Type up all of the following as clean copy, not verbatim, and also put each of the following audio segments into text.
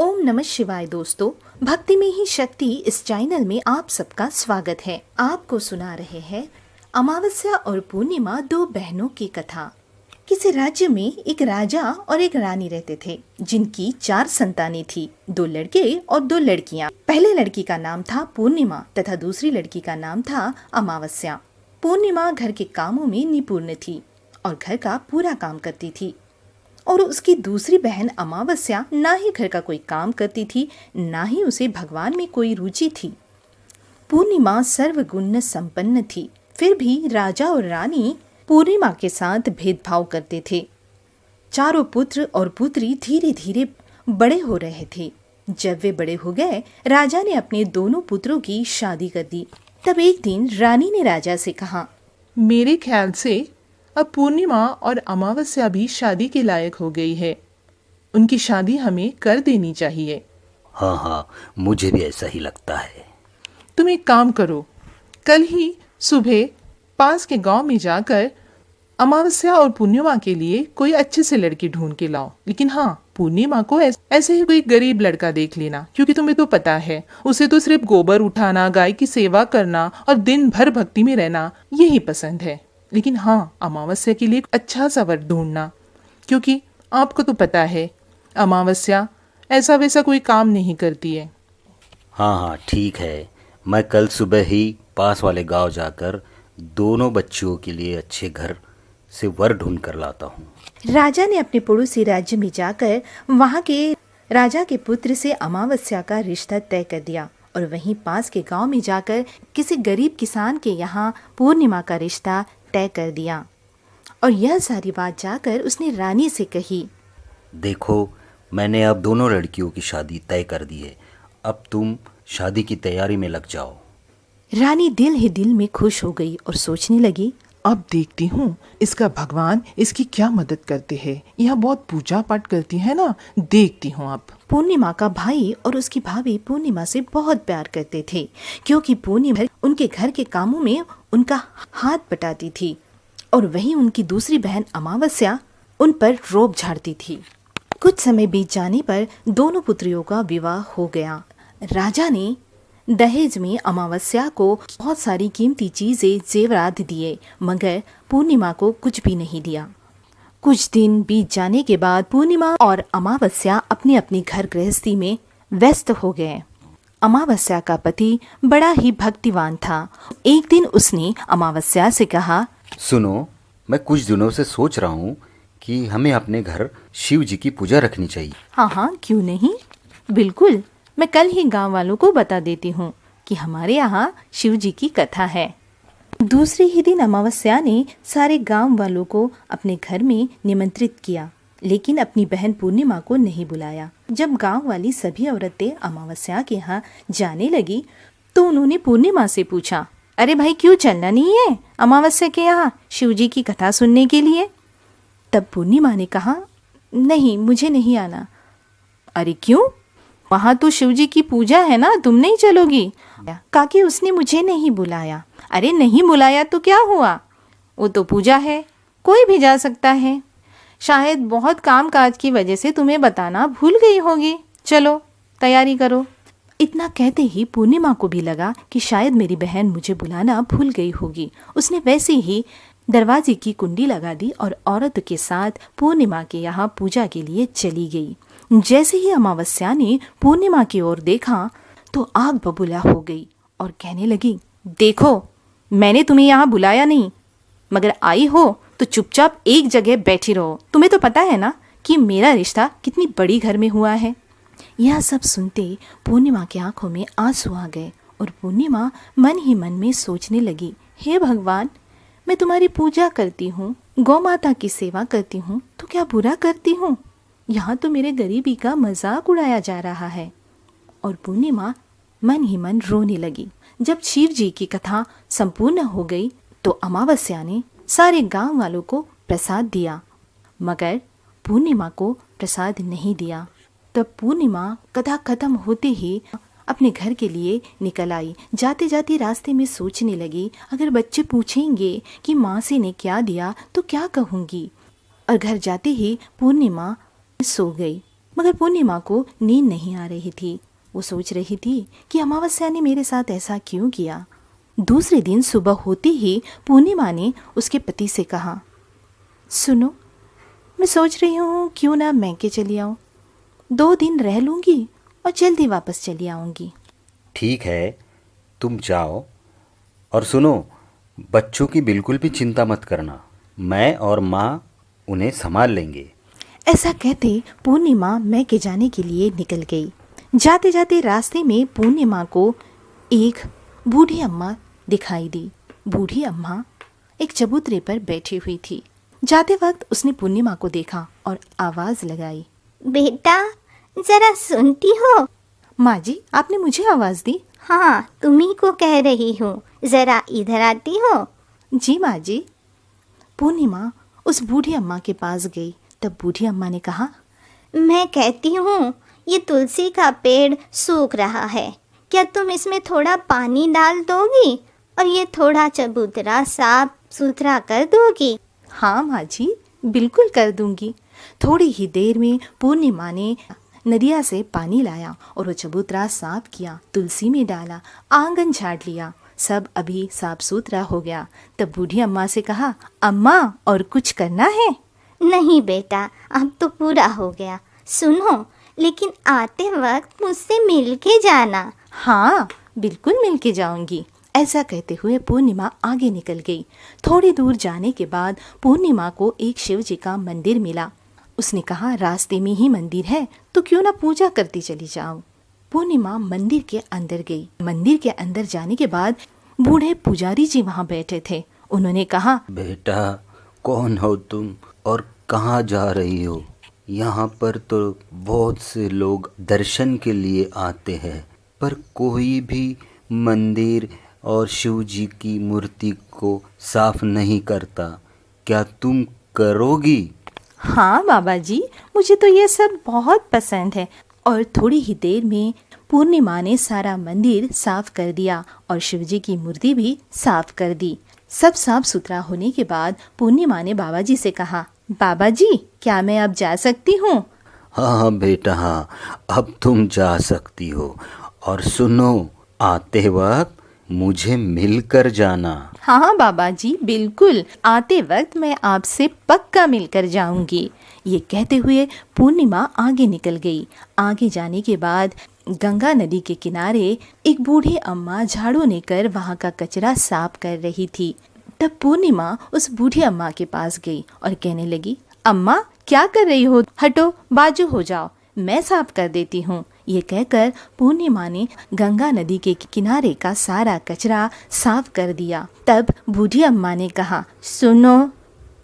ओम नमः शिवाय दोस्तों, भक्ति में ही शक्ति इस चैनल में आप सबका स्वागत है। आपको सुना रहे हैं अमावस्या और पूर्णिमा, दो बहनों की कथा। किसी राज्य में एक राजा और एक रानी रहते थे, जिनकी 4 संतानें थी, 2 लड़के और 2 लड़कियां। पहले लड़की का नाम था पूर्णिमा तथा दूसरी लड़की का नाम था अमावस्या। पूर्णिमा घर के कामों में निपुण थी और घर का पूरा काम करती थी, और उसकी दूसरी बहन अमावस्या ना ही घर का कोई काम करती थी, ना ही उसे भगवान में कोई रुचि थी। पूर्णिमा सर्वगुण संपन्न थी, फिर भी राजा और रानी पूर्णिमा के साथ भेदभाव करते थे। चारों पुत्र और पुत्री धीरे धीरे बड़े हो रहे थे। जब वे बड़े हो गए, राजा ने अपने दोनों पुत्रों की शादी कर दी। तब एक दिन रानी ने राजा से कहा, मेरे ख्याल से अब पूर्णिमा और अमावस्या भी शादी के लायक हो गई है। उनकी शादी हमें कर देनी चाहिए। हाँ, मुझे भी ऐसा ही लगता है। तुम एक काम करो, कल ही सुबह पास के गांव में जाकर अमावस्या और पूर्णिमा के लिए कोई अच्छे से लड़की ढूंढ के लाओ। लेकिन हाँ, पूर्णिमा को ऐसे ही कोई गरीब लड़का देख लेना, क्योंकि तुम्हें तो पता है उसे तो सिर्फ गोबर उठाना, गाय की सेवा करना और दिन भर भक्ति में रहना यही पसंद है। लेकिन हाँ, अमावस्या के लिए एक अच्छा सा वर ढूंढना, क्योंकि आपको तो पता है अमावस्या ऐसा वैसा कोई काम नहीं करती है। हाँ, ठीक है। मैं कल सुबह ही पास वाले गांव जाकर दोनों बच्चियों के लिए अच्छे घर से वर ढूंढ कर लाता हूँ। राजा ने अपने पड़ोसी राज्य में जाकर वहां के राजा के पुत्र से अमावस्या का रिश्ता तय कर दिया, और वहीं पास के गांव में जाकर किसी गरीब किसान के यहाँ पूर्णिमा का रिश्ता तय कर दिया। और यह सारी बात जाकर उसने रानी से कही, देखो, मैंने अब दोनों लड़कियों की शादी तय कर दी है। अब तुम शादी की तैयारी में लग जाओ। रानी दिल ही दिल में खुश हो गई और सोचने लगी, अब देखती हूँ इसका भगवान इसकी क्या मदद करते हैं। यह बहुत पूजा पाठ करती है ना, देखती हूँ अब। पूर्णिमा का भाई और उसकी भाभी पूर्णिमा से बहुत प्यार करते थे, क्योंकि पूर्णिमा उनके घर के कामों में उनका हाथ बटाती थी, और वहीं उनकी दूसरी बहन अमावस्या उन पर रोब झाड़ती थी। कुछ समय बीत जाने पर दोनों पुत्रियों का विवाह हो गया। राजा ने दहेज में अमावस्या को बहुत सारी कीमती चीजें, जेवरात दिए, मगर पूर्णिमा को कुछ भी नहीं दिया। कुछ दिन बीत जाने के बाद पूर्णिमा और अमावस्या अपनी अपनी घर गृहस्थी में व्यस्त हो गए। अमावस्या का पति बड़ा ही भक्तिवान था। एक दिन उसने अमावस्या से कहा, सुनो, मैं कुछ दिनों से सोच रहा हूँ कि हमें अपने घर शिव जी की पूजा रखनी चाहिए। हाँ, क्यों नहीं, बिल्कुल। मैं कल ही गांव वालों को बता देती हूँ कि हमारे यहाँ शिव जी की कथा है। दूसरे ही दिन अमावस्या ने सारे गांव वालों को अपने घर में निमंत्रित किया, लेकिन अपनी बहन पूर्णिमा को नहीं बुलाया। जब गांव वाली सभी औरतें अमावस्या के यहाँ जाने लगी, तो उन्होंने पूर्णिमा से पूछा, अरे भाई, क्यों चलना नहीं है अमावस्या के यहाँ शिव जी की कथा सुनने के लिए? तब पूर्णिमा ने कहा, नहीं, मुझे नहीं आना। अरे क्यों? वहाँ तो शिव जी की पूजा है ना, तुम नहीं चलोगी? काकी, उसने मुझे नहीं बुलाया। अरे नहीं बुलाया तो क्या हुआ, वो तो पूजा है, कोई भी जा सकता है। शायद बहुत काम काज की वजह से तुम्हें बताना भूल गई होगी। चलो तैयारी करो। इतना कहते ही पूर्णिमा को भी लगा कि शायद मेरी बहन मुझे बुलाना भूल गई होगी। उसने वैसे ही दरवाजे की कुंडी लगा दी और औरत के साथ पूर्णिमा के यहाँ पूजा के लिए चली गई। जैसे ही अमावस्या ने पूर्णिमा की ओर देखा तो आग बबूला हो गई और कहने लगी, देखो, मैंने तुम्हें यहाँ बुलाया नहीं, मगर आई हो तो चुपचाप एक जगह बैठी रहो। तुम्हें तो पता है ना कि मेरा रिश्ता कितनी बड़ी घर में हुआ है। यह सब सुनते पूर्णिमा की आंखों में आंसू आ गए, और पूर्णिमा मन ही मन में सोचने लगी, हे भगवान, मैं तुम्हारी पूजा करती हूँ, गौ माता की सेवा करती हूँ, तो क्या बुरा करती हूँ? यहाँ तो मेरे गरीबी का मजाक उड़ाया जा रहा है। और पूर्णिमा मन ही मन रोने लगी। जब शिव जी की कथा संपूर्ण हो गई तो अमावस्या ने सारे गांव वालों को प्रसाद दिया, मगर पूर्णिमा को प्रसाद नहीं दिया। तब पूर्णिमा कथा खत्म होते ही अपने घर के लिए निकल आई। जाते जाते रास्ते में सोचने लगी, अगर बच्चे पूछेंगे कि माँ से ने क्या दिया तो क्या कहूँगी। और घर जाते ही पूर्णिमा सो गई। मगर पूर्णिमा को नींद नहीं आ रही थी। वो सोच रही थी कि अमावस्या ने मेरे साथ ऐसा क्यों किया। दूसरे दिन सुबह होते ही पूर्णिमा ने उसके पति से कहा, सुनो, मैं सोच रही हूँ क्यों ना मैके चली आऊँ। 2 दिन रह लूँगी और जल्दी वापस चली आऊँगी। ठीक है, तुम जाओ, और सुनो, बच्चों की बिल्कुल भी चिंता मत करना, मैं और माँ उन्हें संभाल लेंगे। ऐसा कहते पूर्णिमा मैके जाने के लिए निकल गई। जाते जाते रास्ते में पूर्णिमा को एक बूढ़ी अम्मा दिखाई दी। बूढ़ी अम्मा एक चबूतरे पर बैठी हुई थी। जाते वक्त उसने पूर्णिमा को देखा और आवाज लगाई, बेटा, जरा सुनती हो? माँ जी, आपने मुझे आवाज दी? हाँ, तुम्ही को कह रही हूँ, जरा इधर आती हो? जी माँ जी। पूर्णिमा उस बूढ़ी अम्मा के पास गई। तब बूढ़ी अम्मा ने कहा, मैं कहती हूँ, ये तुलसी का पेड़ सूख रहा है, क्या तुम इसमें थोड़ा पानी डाल दोगी और ये थोड़ा चबूतरा साफ सुथरा कर दोगी? हाँ माँ जी, बिल्कुल कर दूंगी। थोड़ी ही देर में पूर्णिमा ने नदिया से पानी लाया और वो चबूतरा साफ किया, तुलसी में डाला, आंगन झाड़ लिया, सब अभी साफ सुथरा हो गया। तब बूढ़ी अम्मा से कहा, अम्मा और कुछ करना है? नहीं बेटा, अब तो पूरा हो गया। सुनो, लेकिन आते वक्त मुझसे मिल के जाना। हाँ, बिल्कुल मिल के जाऊंगी। ऐसा कहते हुए पूर्णिमा आगे निकल गई। थोड़ी दूर जाने के बाद पूर्णिमा को एक शिव जी का मंदिर मिला। उसने कहा, रास्ते में ही मंदिर है तो क्यों ना पूजा करती चली जाऊं। पूर्णिमा मंदिर के अंदर गई। मंदिर के अंदर जाने के बाद बूढ़े पुजारी जी वहां बैठे थे। उन्होंने कहा, बेटा, कौन हो तुम और कहाँ जा रही हो? यहाँ पर तो बहुत से लोग दर्शन के लिए आते हैं, पर कोई भी मंदिर और शिव जी की मूर्ति को साफ नहीं करता। क्या तुम करोगी? हाँ बाबा जी, मुझे तो ये सब बहुत पसंद है। और थोड़ी ही देर में पूर्णिमा ने सारा मंदिर साफ कर दिया और शिव जी की मूर्ति भी साफ कर दी। सब साफ सुथरा होने के बाद पूर्णिमा ने बाबा जी से कहा, बाबा जी, क्या मैं अब जा सकती हूँ? हाँ बेटा, हाँ, अब तुम जा सकती हो। और सुनो, आते वक्त मुझे मिलकर जाना। हाँ बाबा जी, बिल्कुल, आते वक्त मैं आपसे पक्का मिलकर जाऊंगी। ये कहते हुए पूर्णिमा आगे निकल गई। आगे जाने के बाद गंगा नदी के किनारे एक बूढ़ी अम्मा झाड़ू लेकर वहाँ का कचरा साफ कर रही थी। तब पूर्णिमा उस बूढ़ी अम्मा के पास गई और कहने लगी, अम्मा, क्या कर रही हो? हटो, बाजू हो जाओ, मैं साफ कर देती हूँ। ये कहकर पूर्णिमा ने गंगा नदी के किनारे का सारा कचरा साफ कर दिया। तब बूढ़ी अम्मा ने कहा, सुनो,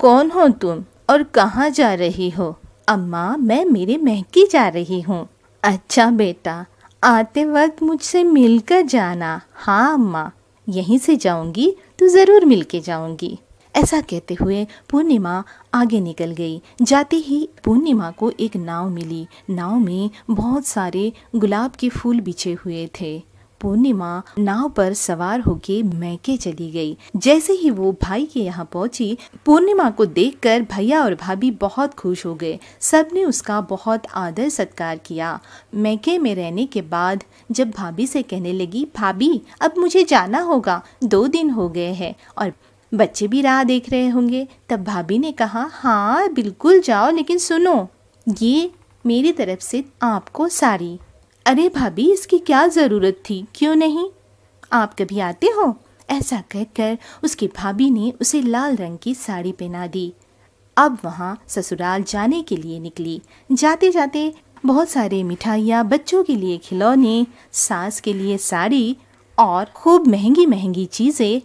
कौन हो तुम और कहाँ जा रही हो? अम्मा, मैं मेरे मैके जा रही हूँ। अच्छा बेटा, आते वक्त मुझसे मिलकर जाना। हाँ अम्मा, यहीं से जाऊंगी तो ज़रूर मिल के जाऊंगी। ऐसा कहते हुए पूर्णिमा आगे निकल गई। जाते ही पूर्णिमा को एक नाव मिली। नाव में बहुत सारे गुलाब के फूल बिछे हुए थे। पूर्णिमा नाव पर सवार होके मैके चली गई। जैसे ही वो भाई के यहाँ पहुंची, पूर्णिमा को देखकर भैया और भाभी बहुत खुश हो गए। सबने उसका बहुत आदर सत्कार किया। मैके में रहने के बाद जब भाभी से कहने लगी, भाभी, अब मुझे जाना होगा, 2 दिन हो गए हैं और बच्चे भी राह देख रहे होंगे। तब भाभी ने कहा, हाँ बिल्कुल जाओ, लेकिन सुनो, ये मेरी तरफ से आपको साड़ी। अरे भाभी, इसकी क्या ज़रूरत थी? क्यों नहीं, आप कभी आते हो? ऐसा कहकर उसकी भाभी ने उसे लाल रंग की साड़ी पहना दी। अब वहाँ ससुराल जाने के लिए निकली। जाते जाते बहुत सारे मिठाइयाँ, बच्चों के लिए खिलौने, सास के लिए साड़ी और खूब महंगी महंगी चीज़ें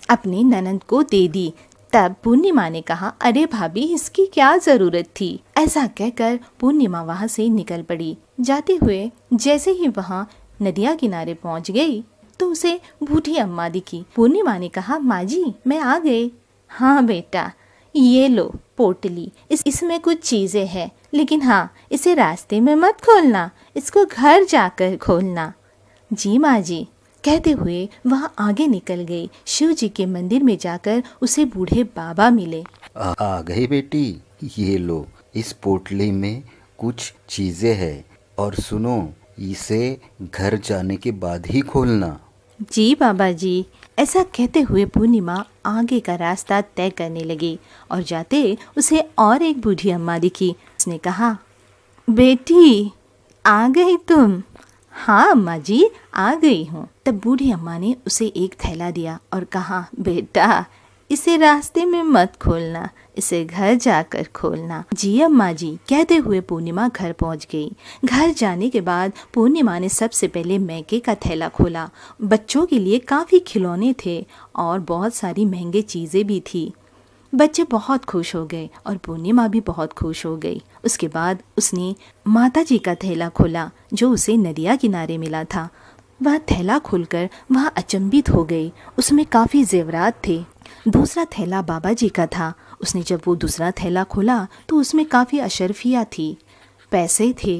अपनी ननद को दे दी। तब पूर्णिमा ने कहा, अरे भाभी, इसकी क्या ज़रूरत थी? ऐसा कहकर पूर्णिमा वहाँ से निकल पड़ी। जाते हुए जैसे ही वहाँ नदिया किनारे पहुँच गई तो उसे बूढ़ी अम्मा दिखी। पूर्णिमा ने कहा, माँ जी, मैं आ गई। हाँ बेटा, ये लो पोटली, इसमें कुछ चीज़ें हैं, लेकिन हाँ, इसे रास्ते में मत खोलना, इसको घर जाकर खोलना। जी माँ जी, कहते हुए वहाँ आगे निकल गई। शिव जी के मंदिर में जाकर उसे बूढ़े बाबा मिले। आ गई बेटी, ये लो, इस पोटली में कुछ चीज़ें हैं, और सुनो, इसे घर जाने के बाद ही खोलना। जी बाबा जी। ऐसा कहते हुए पूर्णिमा आगे का रास्ता तय करने लगी और जाते उसे और एक बूढ़ी अम्मा दिखी। उसने कहा, बेटी आ गई तुम? हाँ अम्मा जी, आ गई हूँ। तब बूढ़ी अम्मा ने उसे एक थैला दिया और कहा, बेटा इसे रास्ते में मत खोलना, इसे घर जाकर खोलना। जी अम्मा जी, कहते हुए पूर्णिमा घर पहुंच गई। घर जाने के बाद पूर्णिमा ने सबसे पहले मैके का थैला खोला। बच्चों के लिए काफ़ी खिलौने थे और बहुत सारी महंगी चीज़ें भी थी। बच्चे बहुत खुश हो गए और पूर्णिमा भी बहुत खुश हो गई। उसके बाद उसने माता जी का थैला खोला जो उसे नदिया किनारे मिला था। वह थैला खोलकर वह अचंभित हो गई। उसमें काफ़ी जेवरात थे। दूसरा थैला बाबा जी का था। उसने जब वो दूसरा थैला खोला तो उसमें काफ़ी अशरफियाँ थी, पैसे थे।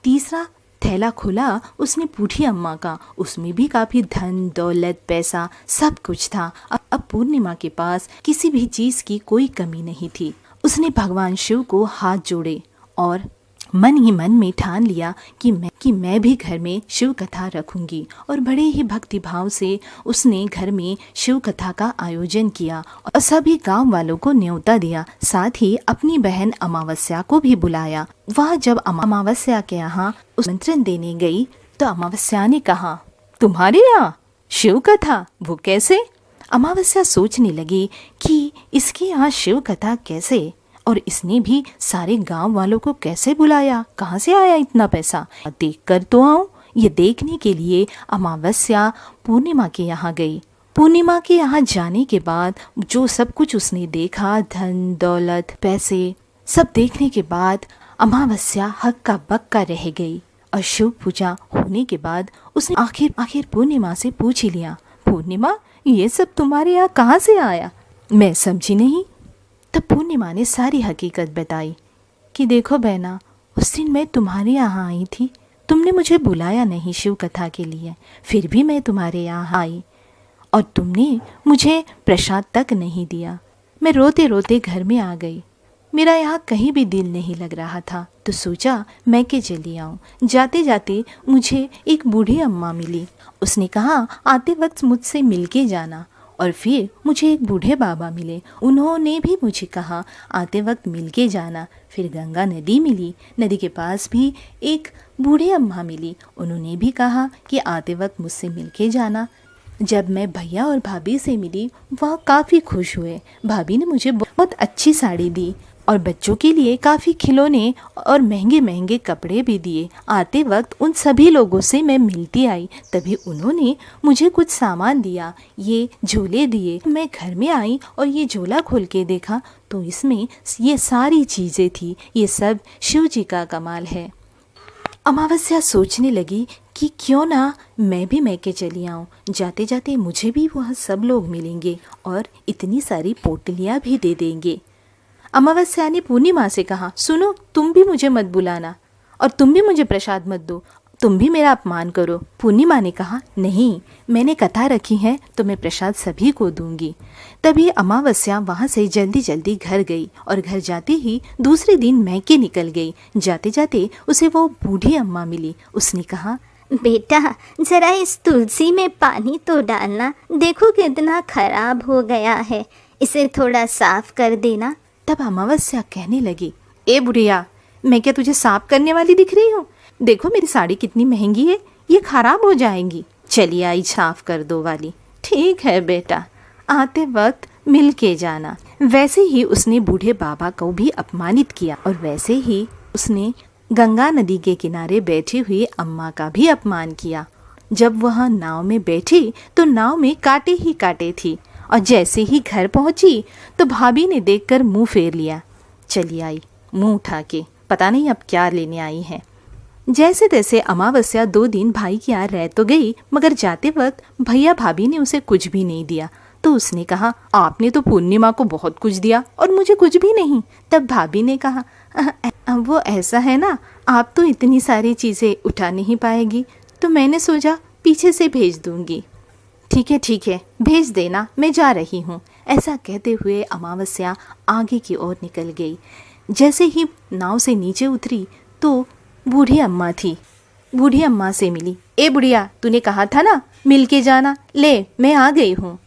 तीसरा थैला खोला उसने बूढ़ी अम्मा का, उसमें भी काफ़ी धन दौलत पैसा सब कुछ था। अब पूर्णिमा के पास किसी भी चीज़ की कोई कमी नहीं थी। उसने भगवान शिव को हाथ जोड़े और मन ही मन में ठान लिया कि मैं भी घर में शिव कथा रखूंगी। और बड़े ही भक्ति भाव से उसने घर में शिव कथा का आयोजन किया और सभी गांव वालों को न्योता दिया। साथ ही अपनी बहन अमावस्या को भी बुलाया। वह जब अमावस्या के यहाँ उस निमंत्रण देने गई तो अमावस्या ने कहा, तुम्हारे यहाँ शिव कथा? वो कैसे? अमावस्या सोचने लगी कि इसके यहाँ शिव कथा कैसे, और इसने भी सारे गांव वालों को कैसे बुलाया, कहाँ से आया इतना पैसा? देख कर तो आऊं। ये देखने के लिए अमावस्या पूर्णिमा के यहाँ गई। पूर्णिमा के यहाँ जाने के बाद जो सब कुछ उसने देखा, धन दौलत पैसे सब देखने के बाद अमावस्या हक्का बक्का रह गई। और शिव पूजा होने के बाद उसने आखिर पूर्णिमा से पूछ ही लिया, पूर्णिमा ये सब तुम्हारे यहाँ कहाँ से आया? मैं समझी नहीं। तब पूर्णिमा ने सारी हकीकत बताई कि देखो बहना, उस दिन मैं तुम्हारे यहाँ आई थी। तुमने मुझे बुलाया नहीं शिव कथा के लिए, फिर भी मैं तुम्हारे यहाँ आई और तुमने मुझे प्रसाद तक नहीं दिया। मैं रोते रोते घर में आ गई। मेरा यहाँ कहीं भी दिल नहीं लग रहा था तो सोचा मैं के चली आऊँ। जाते जाते मुझे एक बूढ़ी अम्मा मिली। उसने कहा, आते वक्त मुझसे मिल के जाना। और फिर मुझे एक बूढ़े बाबा मिले। उन्होंने भी मुझे कहा, आते वक्त मिल के जाना। फिर गंगा नदी मिली। नदी के पास भी एक बूढ़ी अम्मा मिली। उन्होंने भी कहा कि आते वक्त मुझसे मिल के जाना। जब मैं भैया और भाभी से मिली वह काफ़ी खुश हुए। भाभी ने मुझे बहुत अच्छी साड़ी दी और बच्चों के लिए काफ़ी खिलौने और महंगे महंगे कपड़े भी दिए। आते वक्त उन सभी लोगों से मैं मिलती आई, तभी उन्होंने मुझे कुछ सामान दिया, ये झोले दिए। मैं घर में आई और ये झोला खोल के देखा तो इसमें ये सारी चीज़ें थी। ये सब शिव जी का कमाल है। अमावस्या सोचने लगी कि क्यों ना मैं भी मैके चली आऊँ। जाते जाते मुझे भी वह सब लोग मिलेंगे और इतनी सारी पोटलियाँ भी दे देंगे। अमावस्या ने पूर्णिमा से कहा, सुनो, तुम भी मुझे मत बुलाना और तुम भी मुझे प्रसाद मत दो, तुम भी मेरा अपमान करो। पूर्णिमा ने कहा, नहीं, मैंने कथा रखी है तो मैं प्रसाद सभी को दूंगी। तभी अमावस्या वहाँ से जल्दी जल्दी घर गई और घर जाते ही दूसरे दिन मैके निकल गई। जाते जाते उसे वो बूढ़ी अम्मा मिली। उसने कहा, बेटा जरा इस तुलसी में पानी तो डालना, देखो कितना खराब हो गया है, इसे थोड़ा साफ कर देना। तब अमावस्या कहने लगी, ए बुढ़िया, मैं क्या तुझे साफ करने वाली दिख रही हूँ? देखो मेरी साड़ी कितनी महंगी है, ये खराब हो जाएंगी। चलिए आई साफ कर दो वाली। ठीक है बेटा, आते वक्त मिल के जाना। वैसे ही उसने बूढ़े बाबा को भी अपमानित किया और वैसे ही उसने गंगा नदी के किनारे बैठी हुई अम्मा का भी अपमान किया। जब वह नाव में बैठी तो नाव में कांटे ही कांटे थी और जैसे ही घर पहुंची तो भाभी ने देखकर मुंह फेर लिया। चली आई मुंह उठा के, पता नहीं अब क्या लेने आई है। जैसे तैसे अमावस्या 2 दिन भाई की यहाँ रह तो गई, मगर जाते वक्त भैया भाभी ने उसे कुछ भी नहीं दिया। तो उसने कहा, आपने तो पूर्णिमा को बहुत कुछ दिया और मुझे कुछ भी नहीं। तब भाभी ने कहा, वो ऐसा है ना, आप तो इतनी सारी चीज़ें उठा नहीं पाएगी, तो मैंने सोचा पीछे से भेज दूंगी। ठीक है, भेज देना, मैं जा रही हूँ। ऐसा कहते हुए अमावस्या आगे की ओर निकल गई। जैसे ही नाव से नीचे उतरी तो बूढ़ी अम्मा थी। बूढ़ी अम्मा से मिली। ए बुढ़िया, तूने कहा था ना मिल के जाना, ले मैं आ गई हूँ।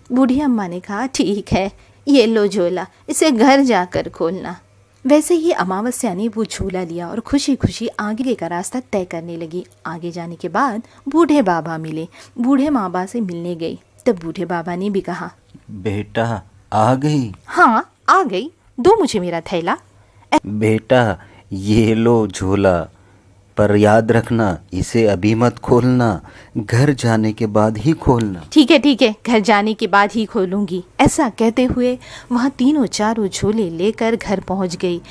बूढ़ी अम्मा ने कहा ठीक है, ये लो झोला, इसे घर जाकर खोलना। वैसे ही अमावस्या ने वो झोला लिया और खुशी खुशी आगे का रास्ता तय करने लगी। आगे जाने के बाद बूढ़े बाबा मिले। बूढ़े माँ बाप से मिलने गई। तब बूढ़े बाबा ने भी कहा, बेटा आ गई? हाँ आ गई, दो मुझे मेरा थैला। बेटा ये लो झोला, पर याद रखना इसे अभी मत खोलना, घर जाने के बाद ही खोलना। ठीक है, घर जाने के बाद ही खोलूंगी। ऐसा कहते हुए वहाँ तीनों चारों झोले लेकर घर पहुँच गई।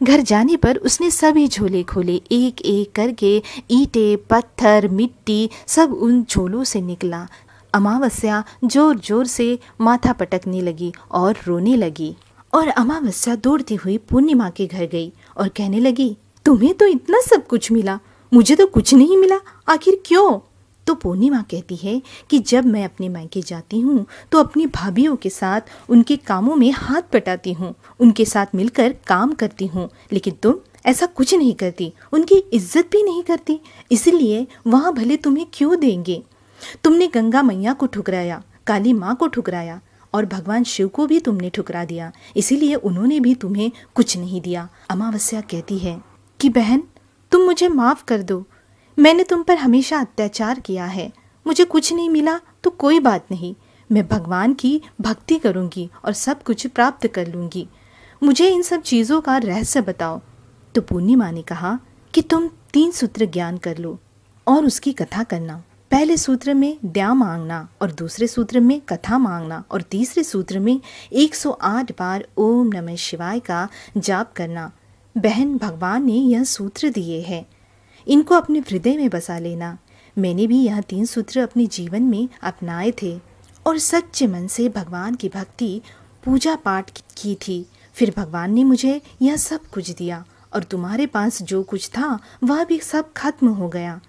घर जाने पर उसने सभी झोले खोले। एक एक करके ईंटें, पत्थर, मिट्टी सब उन झोलों से निकला। अमावस्या जोर जोर से माथा पटकने लगी और रोने लगी। और अमावस्या दौड़ती हुई पूर्णिमा के घर गई और कहने लगी, तुम्हें तो इतना सब कुछ मिला, मुझे तो कुछ नहीं मिला, आखिर क्यों? तो पूर्णिमा कहती है कि जब मैं अपने मायके जाती हूँ तो अपनी भाभीयों के साथ उनके कामों में हाथ बटाती हूँ, उनके साथ मिलकर काम करती हूँ, लेकिन तुम ऐसा कुछ नहीं करती, उनकी इज्जत भी नहीं करती, इसलिए वहाँ भले तुम्हें क्यों देंगे? तुमने गंगा मैया को ठुकराया, काली माँ को ठुकराया और भगवान शिव को भी तुमने ठुकरा दिया, इसीलिए उन्होंने भी तुम्हें कुछ नहीं दिया। अमावस्या कहती है कि बहन तुम मुझे माफ़ कर दो, मैंने तुम पर हमेशा अत्याचार किया है, मुझे कुछ नहीं मिला तो कोई बात नहीं, मैं भगवान की भक्ति करूँगी और सब कुछ प्राप्त कर लूँगी, मुझे इन सब चीज़ों का रहस्य बताओ। तो पूर्णिमा ने कहा कि तुम 3 सूत्र ज्ञान कर लो और उसकी कथा करना। पहले सूत्र में दया मांगना और दूसरे सूत्र में कथा मांगना और तीसरे सूत्र में 108 बार ओम नमः शिवाय का जाप करना। बहन भगवान ने यह सूत्र दिए हैं, इनको अपने हृदय में बसा लेना। मैंने भी यह 3 सूत्र अपने जीवन में अपनाए थे और सच्चे मन से भगवान की भक्ति पूजा पाठ की थी। फिर भगवान ने मुझे यह सब कुछ दिया और तुम्हारे पास जो कुछ था वह भी सब खत्म हो गया।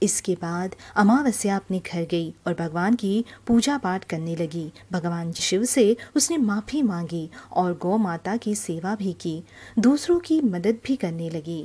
इसके बाद अमावस्या अपने घर गई और भगवान की पूजा पाठ करने लगी। भगवान शिव से उसने माफ़ी मांगी और गौ माता की सेवा भी की, दूसरों की मदद भी करने लगी।